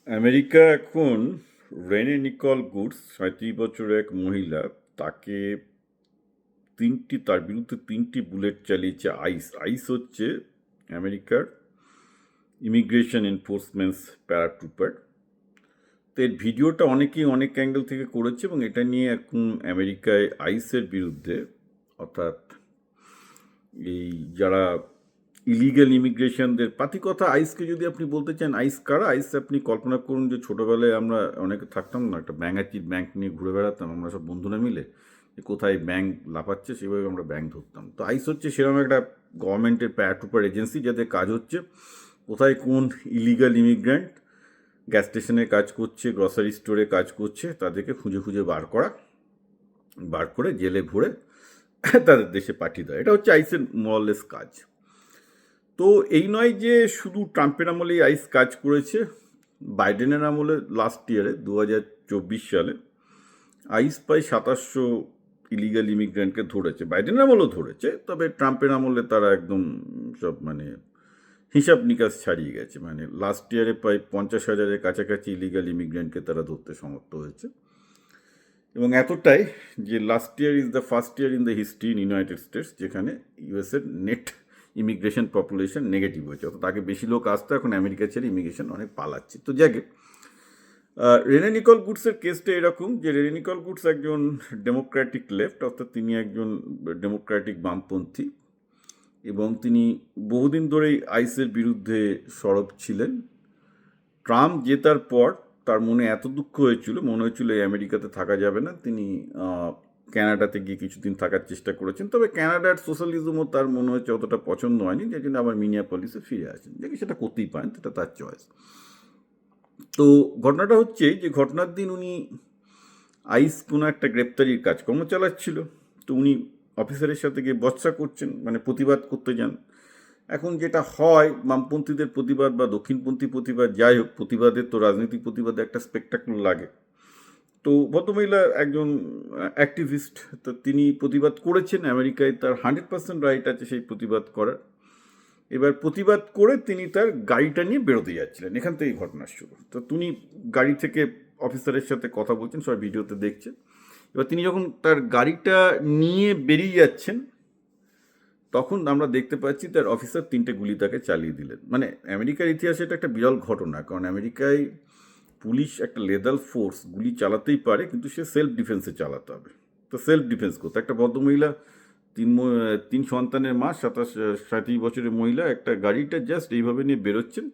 America এখন Rene নিকল goods ৩৭ বছরের এক মহিলা, তাকে তার বিরুদ্ধে ৩টি বুলেট চালিয়েছে আইস। আইস হচ্ছে আমেরিকার ইমিগ্রেশন এনফোর্সমেন্টস প্যারাট্রুপার। তো এর ভিডিওটা অনেকেই অনেক অ্যাঙ্গেল থেকে করেছে এবং এটা নিয়ে এখন আমেরিকায় আইসের বিরুদ্ধে, অর্থাৎ এই যারা ইলিগাল ইমিগ্রেশনদের পাতি কথা। আইসকে যদি আপনি বলতে চান আইস কারা, আইস আপনি কল্পনা করুন যে ছোটোবেলায় আমরা অনেকে থাকতাম না, একটা ব্যাংক নিয়ে ঘুরে বেড়াতাম আমরা সব বন্ধুরা মিলে, যে কোথায় ব্যাংক লাফাচ্ছে সেভাবে আমরা ব্যাংক ধরতাম। তো আইস হচ্ছে সেরকম একটা গভর্নমেন্টের প্যারাট্রুপার এজেন্সি, যাদের কাজ হচ্ছে কোথায় কোন ইলিগাল ইমিগ্র্যান্ট গ্যাস স্টেশনে কাজ করছে, গ্রসারি স্টোরে কাজ করছে, তাদেরকে খুঁজে খুঁজে বার করে জেলে ভরে তাদের দেশে পাঠিয়ে দেয়। এটা হচ্ছে আইসের মরলেস কাজ। তো এই নয় যে শুধু ট্রাম্পের আমলেই আইস কাজ করেছে। বাইডেনের আমলে লাস্ট ইয়ারে 2024 সালে আইস প্রায় 2700 ইলিগাল ইমিগ্রেন্টকে ধরেছে। বাইডেনের আমলেও ধরেছে, তবে ট্রাম্পের আমলে তারা একদম সব হিসাব নিকাশ ছাড়িয়ে গেছে। লাস্ট ইয়ারে প্রায় 50,000-এর কাছাকাছি ইলিগাল ইমিগ্রেন্টকে তারা ধরতে সমর্থ হয়েছে। এবং এতটাই যে last year is the first year in the history in United states যেখানে ইউএসের নেট ইমিগ্রেশন পপুলেশন নেগেটিভ হয়েছে, অর্থাৎ তাকে বেশি লোক আসতো, এখন আমেরিকা ছেড়ে ইমিগ্রেশন অনেক পালাচ্ছে। তো যাকে রেনে নিকল গুডসের কেসটা এরকম যে রেনে নিকল গুডস একজন ডেমোক্র্যাটিক লেফট, অর্থাৎ তিনি একজন ডেমোক্র্যাটিক বামপন্থী, এবং তিনি বহুদিন ধরেই আইসের বিরুদ্ধে সরব ছিলেন। ট্রাম্প জেতার পর তার মনে এত দুঃখ হয়েছিল, মনে হয়েছিল এই আমেরিকাতে থাকা যাবে না। তিনি ক্যানাডাতে গিয়ে কিছুদিন থাকার চেষ্টা করেছেন, তবে ক্যানাডার সোশ্যালিজমও তার মনে হচ্ছে অতটা পছন্দ হয়নি, যে জন্য আবার মিনিয়াপলিসে ফিরে আসেন। দেখি সেটা করতেই পারেন, সেটা তার চয়েস। তো ঘটনাটা হচ্ছে যে ঘটনার দিন উনি আইস কোনো একটা গ্রেপ্তারির কাজকর্ম চালাচ্ছিল। তো উনি অফিসারের সাথে গিয়ে বচসা করছেন, প্রতিবাদ করতে যান। এখন যেটা হয়, বামপন্থীদের প্রতিবাদ বা দক্ষিণপন্থী প্রতিবাদ যাই হোক, প্রতিবাদের তো রাজনৈতিক প্রতিবাদে একটা স্পেকটাকল লাগে। তো ভদ্রমহিলা একজন অ্যাক্টিভিস্ট, তো তিনি প্রতিবাদ করেছেন। আমেরিকায় তার 100% রাইট আছে সেই প্রতিবাদ করার। এবার প্রতিবাদ করে তিনি তার গাড়িটা নিয়ে বেরোতে যাচ্ছিলেন, এখান থেকেই ঘটনা শুরু। তো তিনি গাড়ি থেকে অফিসারের সাথে কথা বলছেন, সবাই ভিডিওতে দেখছে। এবার তিনি যখন তার গাড়িটা নিয়ে বেরিয়ে যাচ্ছেন, তখন আমরা দেখতে পাচ্ছি তার অফিসার 3টে গুলি তাকে চালিয়ে দিলেন। আমেরিকার ইতিহাসে এটা একটা বিরল ঘটনা, কারণ আমেরিকায় পুলিশ একটা লেদাল ফোর্স গুলি চালাতেই পারে, কিন্তু সে সেলফ ডিফেন্সে চালাতে হবে। তো সেলফ ডিফেন্স করতে একটা ভদ্রমহিলা, তিন সন্তানের মা, 37 বছরের মহিলা, একটা গাড়িটা জাস্ট এইভাবে নিয়ে বেরোচ্ছেন,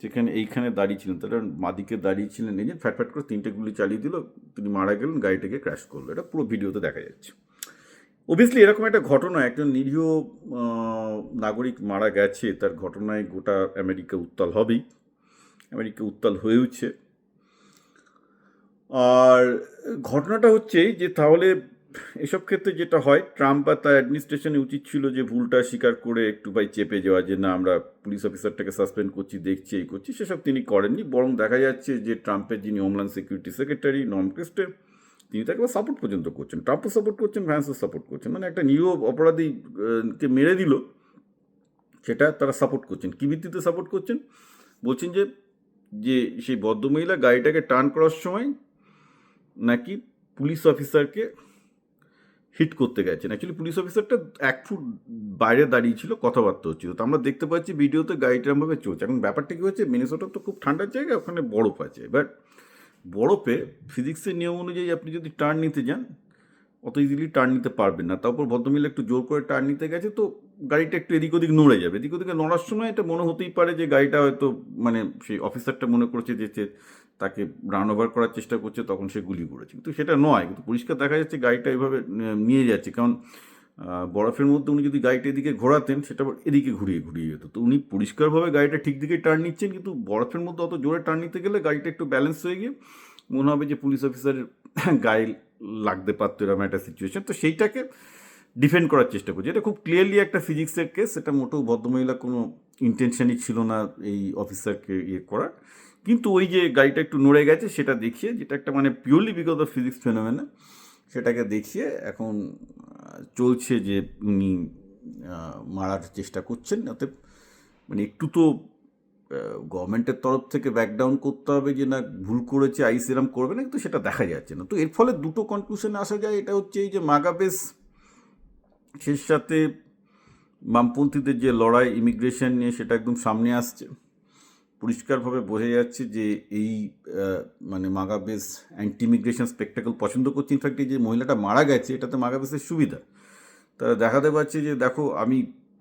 সেখানে এইখানে দাঁড়িয়ে ছিলেন, তারা মাদিকে দাঁড়িয়ে ছিলেন, এই যে ফ্যাট করে 3টে গুলি চালিয়ে দিল, তিনি মারা গেলেন, গাড়িটাকে ক্র্যাশ করলো। এটা পুরো ভিডিওতে দেখা যাচ্ছে। অবভিয়াসলি এরকম একটা ঘটনা, একজন নিরীহ নাগরিক মারা গেছে, তার ঘটনায় গোটা আমেরিকা উত্তাল হবেই, আমেরিকা উত্তাল হয়েওছে। আর ঘটনাটা হচ্ছে যে তাহলে এসব ক্ষেত্রে যেটা হয়, ট্রাম্প বা তার অ্যাডমিনিস্ট্রেশনে উচিত ছিল যে ভুলটা স্বীকার করে একটু চেপে যাওয়া, যে না আমরা পুলিশ অফিসারটাকে সাসপেন্ড করছি, দেখছি, এই করছি। সেসব তিনি করেননি, বরং দেখা যাচ্ছে যে ট্রাম্পের যিনি হোমল্যান্ড সিকিউরিটি সেক্রেটারি নর্ম ক্রিস্টের, তিনি তাকে সাপোর্ট পর্যন্ত করছেন, ট্রাম্পও সাপোর্ট করছেন, ভ্যান্সও সাপোর্ট করছেন। একটা নিরীহ অপরাধী কে মেরে দিল, সেটা তারা সাপোর্ট করছেন। কী ভিত্তিতে সাপোর্ট করছেন? বলছেন যে যে সেই ভদ্রমহিলা গাড়িটাকে টার্ন করার সময় নাকি পুলিশ অফিসারকে হিট করতে গেছেন। অ্যাকচুয়ালি পুলিশ অফিসারটা 1 ফুট বাইরে দাঁড়িয়ে ছিল, কথাবার্তা হচ্ছিল। তো আমরা দেখতে পাচ্ছি ভিডিওতে গাড়িটা এরমভাবে চলছে। এখন ব্যাপারটা কী হচ্ছে, মিনেসোটা তো খুব ঠান্ডার জায়গা, ওখানে বরফ আছে। বাট বরফে ফিজিক্সের নিয়ম অনুযায়ী আপনি যদি টার্ন নিতে যান, অত ইজিলি টার্ন নিতে পারবেন না। তারপর ভদ্রমহিলা একটু জোর করে টার্ন নিতে গেছে, তো গাড়িটা একটু এদিক ওদিক নড়ে যাবে। এদিক ওদিকে নড়ার সময় এটা মনে হতেই পারে যে গাড়িটা হয়তো সেই অফিসারটা মনে করছে যে তাকে রান ওভার করার চেষ্টা করছে, তখন সে গুলি করেছে। কিন্তু সেটা নয়, কিন্তু পরিষ্কার দেখা যাচ্ছে গাড়িটা এভাবে নিয়ে যাচ্ছে। কারণ বরফের মধ্যে উনি যদি গাড়িটা এদিকে ঘোরাতেন, সেটা এদিকে ঘুরিয়ে যেত। তো উনি পরিষ্কারভাবে গাড়িটা ঠিক দিকে টার্ন নিচ্ছেন, কিন্তু বরফের মধ্যে অত জোরে টার্ন নিতে গেলে গাড়িটা একটু ব্যালেন্স হয়ে গিয়ে মনে হবে যে পুলিশ অফিসারের গায়ে লাগতে পারতো, এরকম একটা সিচুয়েশন। তো সেইটাকে ডিফেন্ড করার চেষ্টা করছে। এটা খুব ক্লিয়ারলি একটা ফিজিক্সের কেস, সেটা মোটেও ভদ্রমহিলা কোনো ইন্টেনশনই ছিল না এই অফিসারকে করার। কিন্তু ওই যে গাড়িটা একটু নড়ে গেছে, সেটা দেখিয়ে, যেটা একটা purely because of physics phenomena, সেটাকে দেখিয়ে এখন চলছে যে উনি মারার চেষ্টা করছেন। অতএব একটু তো গভর্নমেন্টের তরফ থেকে ব্যাকডাউন করতে হবে যে না ভুল করেছে আইস এরম করবে না, কিন্তু সেটা দেখা যাচ্ছে না। তো এর ফলে দুটো কনক্লুশনে আসা যায়। এটা হচ্ছে এই যে মাগা বেস সেই সাথে বামপন্থীদের যে লড়াই ইমিগ্রেশন নিয়ে সেটা একদম সামনে আসছে। পরিষ্কারভাবে বোঝা যাচ্ছে যে এই মানে মাগা বেস অ্যান্টি ইমিগ্রেশন স্পেকটাকল পছন্দ করছে। ইনফ্যাক্ট এই যে মহিলাটা মারা গেছে এটাতে মাগা বেসের সুবিধা, তারা দেখাতে পারছে যে দেখো আমি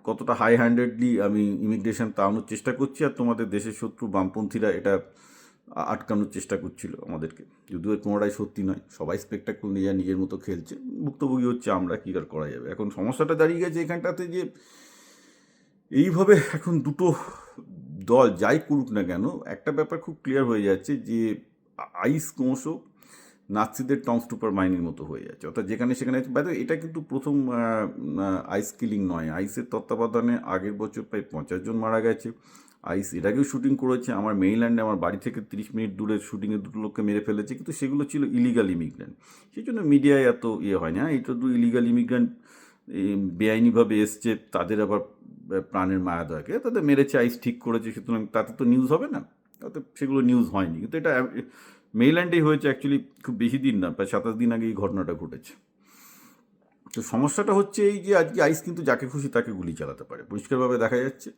কতটা হাই হ্যান্ডেডলি আমি ইমিগ্রেশন তাড়ানোর চেষ্টা করছি, আর তোমাদের দেশের শত্রু বামপন্থীরা এটা আটকানোর চেষ্টা করছিল আমাদেরকে। যদিও কোনোটাই সত্যি নয়, সবাই স্পেকটাকল নিয়ে নিজের মতো খেলছে, ভুক্তভোগী হচ্ছে আমরা, কী আর করা যাবে। এখন সমস্যাটা দাঁড়িয়ে গেছে এখানটাতে যে এইভাবে এখন দুটো দল যাই করুক না কেন, একটা ব্যাপার খুব ক্লিয়ার হয়ে যাচ্ছে যে আইস ক্রমশ নাৎসিদের টর্মস্টুপার মাইনের মতো হয়ে যাচ্ছে। অর্থাৎ যেখানে সেখানে এটা কিন্তু প্রথম আইস কিলিং নয়। আইসের তত্ত্বাবধানে আগের বছর প্রায় 50 জন মারা গেছে। আইস এর আগেও শুটিং করেছে আমার মেইল্যান্ডে, আমার বাড়ি থেকে 30 মিনিট দূরে শুটিংয়ে দুটো লোককে মেরে ফেলেছে, কিন্তু সেগুলো ছিল ইলিগাল ইমিগ্রেন্ট। সেই জন্য মিডিয়ায় এত হয় না। এটা তো ইলিগাল ইমিগ্রেন্ট বেআইনিভাবে এসছে, তাদের আবার প্রাণের মায়া দয়াকে তাদের মেরেছে, আইস ঠিক করেছে, সুতরাং তাতে তো নিউজ হবে না, তাতে সেগুলো নিউজ হয়নি। কিন্তু এটা মেইল্যান্ডেই হয়েছে, অ্যাকচুয়ালি খুব বেশি দিন না, প্রায় 27 দিন আগে এই ঘটনাটা ঘটেছে। তো সমস্যাটা হচ্ছে এই যে আজকে আইস কিন্তু যাকে খুশি তাকে গুলি চালাতে পারে, পরিষ্কারভাবে দেখা যাচ্ছে।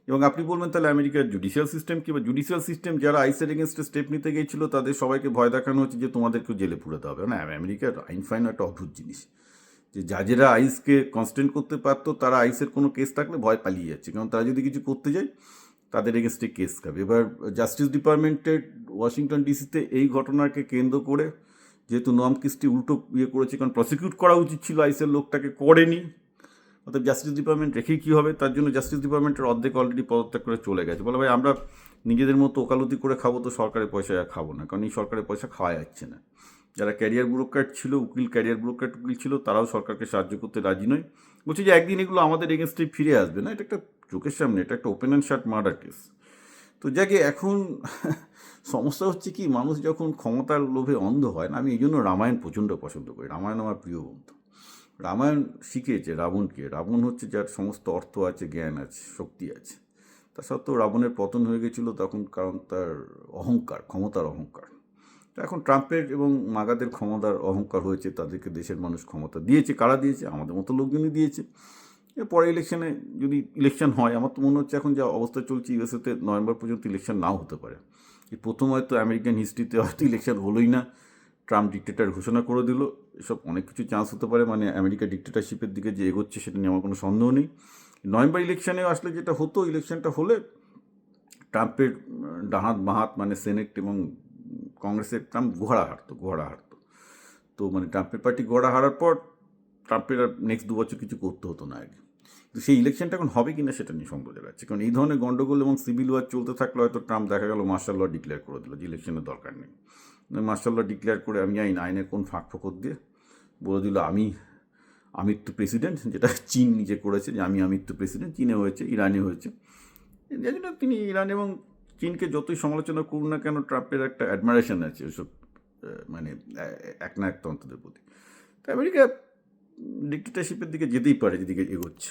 এবং আপনি বলবেন তাহলে আমেরিকার জুডিশিয়াল সিস্টেম কি, বা জুডিশিয়াল সিস্টেম যারা আইসের এগেনস্টে স্টেপ নিতে গিয়েছিল তাদের সবাইকে ভয় দেখানো হচ্ছে যে তোমাদেরকেও জেলে পুরাতে হবে না। আমেরিকার আইন ফাইন একটা অদ্ভুত জিনিস, যে জাজেরা আইসকে কনস্ট্যান্ট করতে পারতো তারা আইসের কোনো কেস থাকলে ভয় পালিয়ে যাচ্ছে, কারণ তারা যদি কিছু করতে যায় তাদের এগেনস্টে কেস খাবে। এবার জাস্টিস ডিপার্টমেন্টের ওয়াশিংটন ডিসিতে এই ঘটনাকে কেন্দ্র করে যেহেতু নোয়াম কিস্টি উল্টো করেছে, কারণ প্রসিকিউট করা উচিত ছিল আইসের লোকটাকে, করেনি। অর্থাৎ জাস্টিস ডিপার্টমেন্ট রেখে কী হবে, তার জন্য জাস্টিস ডিপার্টমেন্টের অর্ধেক অলরেডি পদত্যাগ করে চলে গেছে। বলে ভাই আমরা নিজেদের মতো ওকালতি করে খাবো, তো সরকারের পয়সায় আর খাবো না, কারণ এই সরকারের পয়সা খাওয়া যাচ্ছে না। যারা ক্যারিয়ার ব্যুরোক্র্যাট ছিল, ক্যারিয়ার ব্যুরোক্র্যাট উকিল ছিল, তারাও সরকারকে সাহায্য করতে রাজি নয়। বলছে যে একদিন এগুলো আমাদের এগেনস্টে ফিরে আসবে না, এটা একটা চোখের সামনে, এটা একটা open and shut murder case. তো যাকে এখন সমস্যা হচ্ছে কি, মানুষ যখন ক্ষমতার লোভে অন্ধ হয় না, আমি এই জন্য রামায়ণ প্রচণ্ড পছন্দ করি। রামায়ণ আমার প্রিয় বন্ধু। রামায়ণ শিখিয়েছে রাবণকে, রাবণ হচ্ছে যার সমস্ত অর্থ আছে, জ্ঞান আছে, শক্তি আছে, তা সত্ত্বেও রাবণের পতন হয়ে গেছিলো তখন, কারণ তার অহংকার, ক্ষমতার অহংকার। তো এখন ট্রাম্পের এবং মাগাদের ক্ষমতার অহংকার হয়েছে, তাদেরকে দেশের মানুষ ক্ষমতা দিয়েছে। কারা দিয়েছে? আমাদের মতো লোকজনই দিয়েছে। এরপরে ইলেকশনে যদি ইলেকশন হয়, আমার তো মনে হচ্ছে এখন যা অবস্থা চলছে ইউএসএতে নভেম্বর পর্যন্ত ইলেকশন নাও হতে পারে। এই প্রথম হয়তো আমেরিকান হিস্ট্রিতে হয়তো ইলেকশন হলোই না, ট্রাম্প ডিক্টেটার ঘোষণা করে দিল। এসব অনেক কিছু চান্স হতে পারে, মানে আমেরিকা ডিক্টেটারশিপের দিকে যে এগোচ্ছে সেটা নিয়ে আমার কোনো সন্দেহ নেই। নভেম্বর ইলেকশানেও আসলে যেটা হতো, ইলেকশনটা হলে ট্রাম্পের ডাহাত বাহাত মানে সেনেট এবং কংগ্রেসের ট্রাম্প গোহারা হারতো। তো মানে ট্রাম্পের পার্টি গোহারা হারার পর ট্রাম্পের আর নেক্সট 2 বছর কিছু করতে হতো না আগে। তো সেই ইলেকশনটা এখন হবে কিনা সেটা নিয়ে সন্দেহ যাচ্ছে, কারণ এই ধরনের গণ্ডগোল এবং সিভিল ওয়ার চলতে থাকলে হয়তো ট্রাম্প দেখা গেল মার্শাল ল ডিক্লেয়ার করে দিল যে ইলেকশনের দরকার নেই। মার্শাল ল ডিক্লেয়ার করে আমি আইনের কোন ফাঁক ফোকর দিয়ে বলে দিল আমি আমৃত্যু প্রেসিডেন্ট, যেটা চীন নিজে করেছে যে আমি আমৃত্যু প্রেসিডেন্ট। চীনে হয়েছে, ইরানে হয়েছে। যার জন্য তিনি ইরান এবং চীনকে যতই সমালোচনা করুন না কেন, ট্রাম্পের একটা অ্যাডমারেশন আছে ওসব মানে একনায়কতন্ত্রদের প্রতি। তো আমেরিকা ডিক্টেটারশিপের দিকে যেতেই পারে যেদিকে এগোচ্ছে।